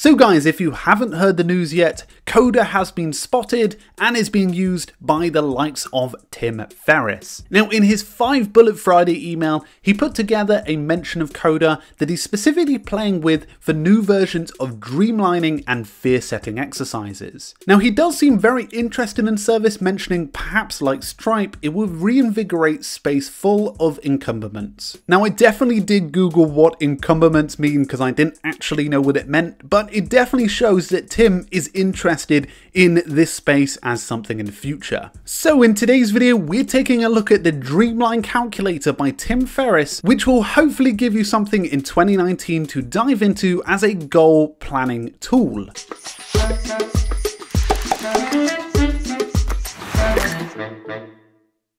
So guys, if you haven't heard the news yet, Coda has been spotted and is being used by the likes of Tim Ferriss. Now, in his 5 Bullet Friday email, he put together a mention of Coda that he's specifically playing with for new versions of dreamlining and fear setting exercises. Now, he does seem very interested in service, mentioning perhaps like Stripe, it will reinvigorate space full of encumberments. Now, I definitely did Google what encumberments mean because I didn't actually know what it meant, but it definitely shows that Tim is interested in this space as something in the future. So in today's video, we're taking a look at the Dreamline calculator by Tim Ferriss, which will hopefully give you something in 2019 to dive into as a goal planning tool.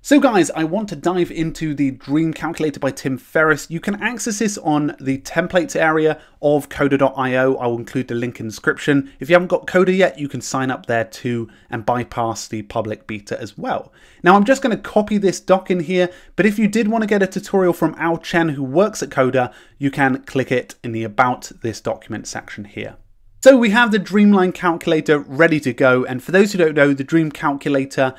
So guys, I want to dive into the Dream Calculator by Tim Ferriss. You can access this on the templates area of Coda.io. I will include the link in the description. If you haven't got Coda yet, you can sign up there too and bypass the public beta as well. Now I'm just going to copy this doc in here, but if you did want to get a tutorial from Al Chen who works at Coda, you can click it in the About This Document section here. So we have the Dreamline calculator ready to go, and for those who don't know, the Dream calculator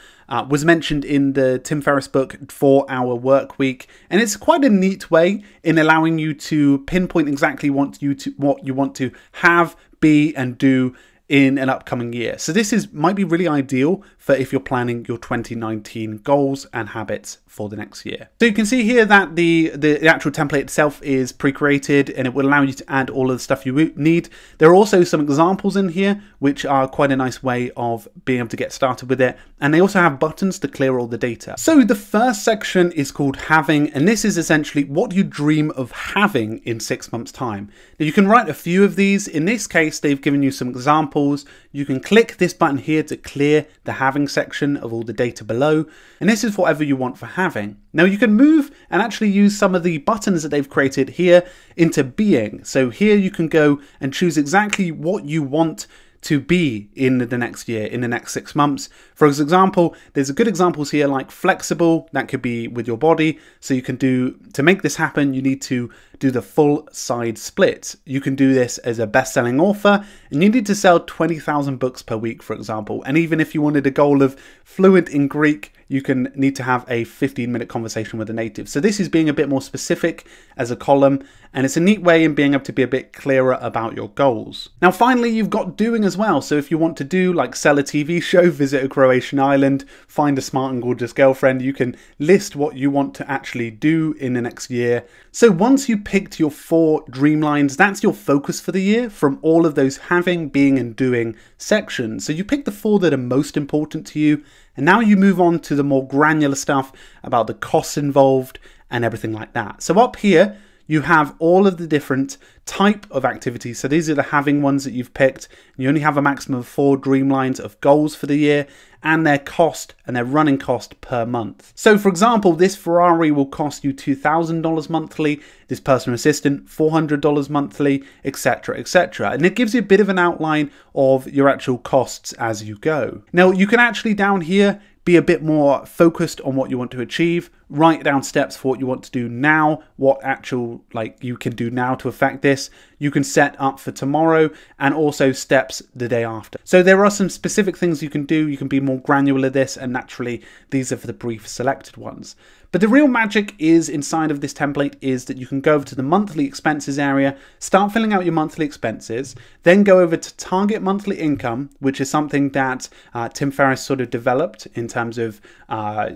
was mentioned in the Tim Ferriss book 4-Hour Work Week, and it's quite a neat way in allowing you to pinpoint exactly what you want to have, be, and do in an upcoming year. So this might be really ideal for if you're planning your 2019 goals and habits for the next year. So you can see here that the actual template itself is pre-created and it will allow you to add all of the stuff you need. There are also some examples in here which are quite a nice way of being able to get started with it, and they also have buttons to clear all the data. So the first section is called Having, and this is essentially what you dream of having in 6 months' time. Now you can write a few of these. In this case, they've given you some examples. You can click this button here to clear the having section of all the data below, and this is whatever you want for having. Now you can move and actually use some of the buttons that they've created here into being. So here you can go and choose exactly what you want to be in the next year, in the next 6 months. For example, there's good examples here like flexible, that could be with your body. So you can to make this happen, you need to do the full side split. You can do this as a best-selling author, and you need to sell 20,000 books per week, for example. And even if you wanted a goal of fluent in Greek, you can need to have a 15-minute conversation with a native. So this is being a bit more specific as a column, and it's a neat way in being able to be a bit clearer about your goals. Now finally, you've got doing as well. So if you want to do like sell a TV show, visit a Croatian island, find a smart and gorgeous girlfriend, you can list what you want to actually do in the next year. So once you picked your 4 dreamlines, that's your focus for the year from all of those having, being, and doing sections. So you pick the 4 that are most important to you, and now you move on to the more granular stuff about the costs involved and everything like that. So up here, you have all of the different type of activities. So these are the having ones that you've picked. You only have a maximum of 4 dreamlines of goals for the year, and their cost and their running cost per month. So for example, this Ferrari will cost you $2,000 monthly, this personal assistant $400 monthly, etc, etc. And it gives you a bit of an outline of your actual costs as you go. Now you can actually down here be a bit more focused on what you want to achieve, write down steps for what you want to do now, what actual you can do now to affect this. You can set up for tomorrow and also steps the day after. So there are some specific things you can do. You can be more granular with this, and naturally these are for the brief selected ones. But the real magic is inside of this template is that you can go over to the monthly expenses area, start filling out your monthly expenses, then go over to target monthly income, which is something that Tim Ferriss sort of developed in terms of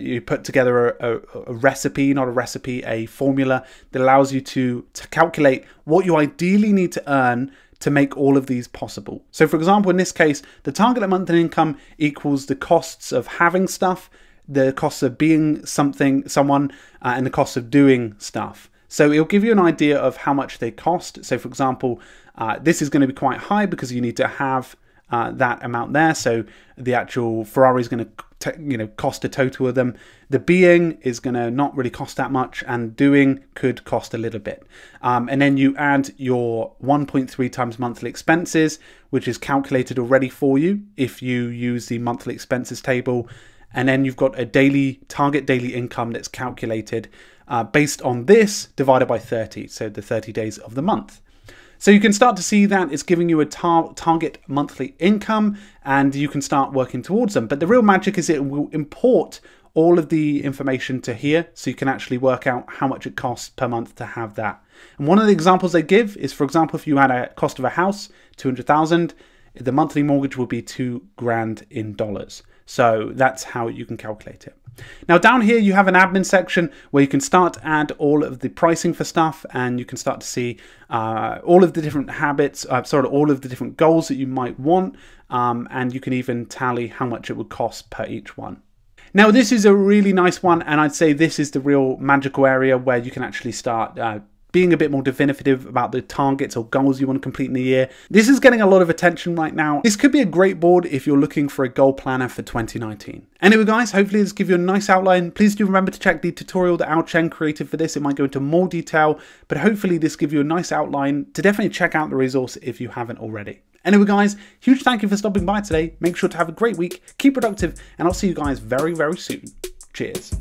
you put together a recipe, not a recipe, a formula that allows you to calculate what you ideally need to earn to make all of these possible. So for example, in this case, the target monthly income equals the costs of having stuff, the costs of being someone, and the cost of doing stuff. So it'll give you an idea of how much they cost. So for example, this is going to be quite high because you need to have that amount there. So the actual Ferrari is going to cost a total of them. The being is going to not really cost that much, and doing could cost a little bit. And then you add your 1.3 times monthly expenses, which is calculated already for you if you use the monthly expenses table. And then you've got a target daily income that's calculated based on this divided by 30, so the 30 days of the month. So you can start to see that it's giving you a target monthly income, and you can start working towards them. But the real magic is it will import all of the information to here, so you can actually work out how much it costs per month to have that. And one of the examples they give is, for example, if you had a cost of a house, 200,000, the monthly mortgage will be $2,000 in dollars. So that's how you can calculate it. Now down here you have an admin section where you can start to add all of the pricing for stuff, and you can start to see all of the different habits, all of the different goals that you might want, and you can even tally how much it would cost per each one. Now this is a really nice one, and I'd say this is the real magical area where you can actually start being a bit more definitive about the targets or goals you want to complete in the year. This is getting a lot of attention right now. This could be a great board if you're looking for a goal planner for 2019. Anyway guys, hopefully this gives you a nice outline. Please do remember to check the tutorial that Ao Chen created for this. It might go into more detail, but hopefully this gives you a nice outline to definitely check out the resource if you haven't already. Anyway guys, huge thank you for stopping by today. Make sure to have a great week, keep productive, and I'll see you guys very, very soon. Cheers.